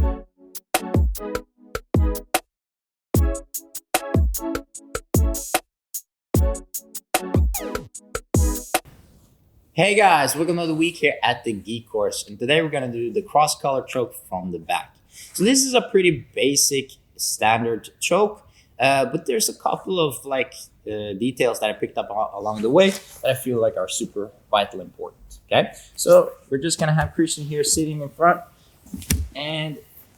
Hey guys, welcome to the week here at the Geek Course, and today we're gonna do the cross collar choke from the back. So this is a pretty basic standard choke, but there's a couple of details that I picked up along the way that I feel like are super vital important. Okay, so we're just gonna have Christian here sitting in front, and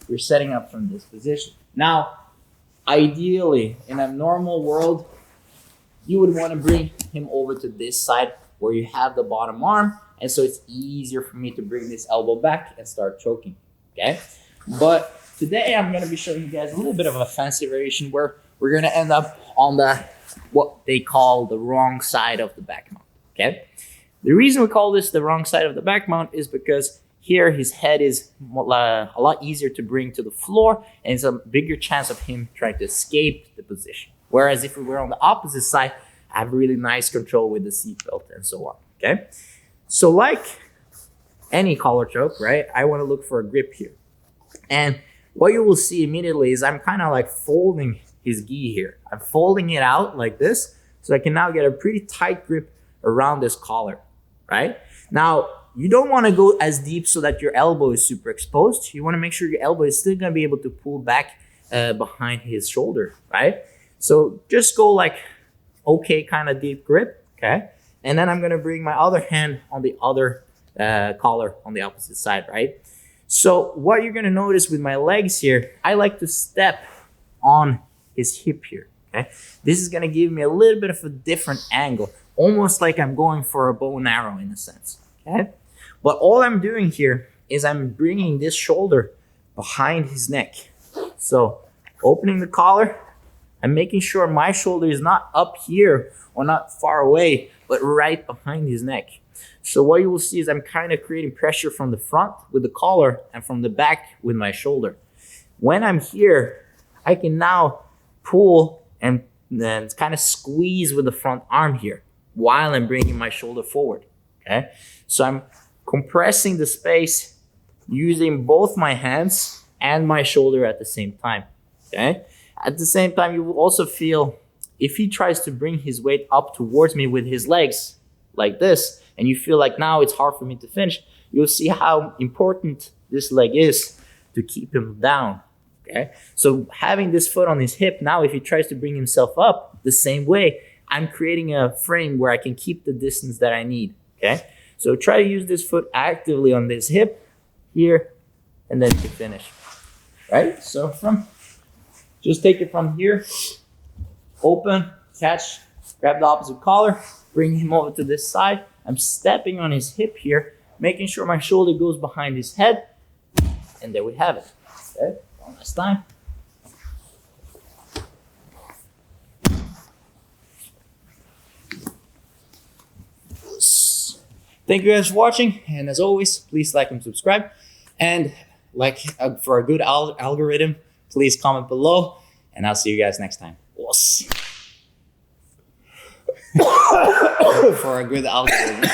we're setting up from this position. Now, ideally, in a normal world, you would want to bring him over to this side where you have the bottom arm, and so it's easier for me to bring this elbow back and start choking, okay? But today I'm gonna be showing you guys a little bit of a fancy variation where we're gonna end up on what they call the wrong side of the back mount, okay? The reason we call this the wrong side of the back mount is because here his head is a lot easier to bring to the floor, and it's a bigger chance of him trying to escape the position. Whereas if we were on the opposite side, I have really nice control with the seatbelt and so on, okay? So like any collar choke, right, I want to look for a grip here. And what you will see immediately is I'm kind of like folding his gi here. I'm folding it out like this, so I can now get a pretty tight grip around this collar, right? Now, you don't want to go as deep so that your elbow is super exposed. You want to make sure your elbow is still going to be able to pull back behind his shoulder, right? So just go like okay kind of deep grip, okay? And then I'm gonna bring my other hand on the other collar on the opposite side, right? So what you're gonna notice with my legs here, I like to step on his hip here, okay? This is gonna give me a little bit of a different angle, almost like I'm going for a bow and arrow in a sense, okay? But all I'm doing here is I'm bringing this shoulder behind his neck. So opening the collar, I'm making sure my shoulder is not up here or not far away, but right behind his neck. So what you will see is I'm kind of creating pressure from the front with the collar and from the back with my shoulder. When I'm here, I can now pull and then kind of squeeze with the front arm here while I'm bringing my shoulder forward, okay? So I'm compressing the space using both my hands and my shoulder at the same time, okay? At the same time, you will also feel if he tries to bring his weight up towards me with his legs like this, and you feel like now it's hard for me to finish, you'll see how important this leg is to keep him down, okay? So having this foot on his hip, now if he tries to bring himself up the same way, I'm creating a frame where I can keep the distance that I need, okay? So try to use this foot actively on this hip here, and then to finish, right? So just take it from here, open, catch, grab the opposite collar, bring him over to this side. I'm stepping on his hip here, making sure my shoulder goes behind his head, and there we have it. Okay, one last time. Thank you guys for watching, and as always, please like and subscribe. And for a good algorithm, please comment below, and I'll see you guys next time. Yes. For a good algorithm.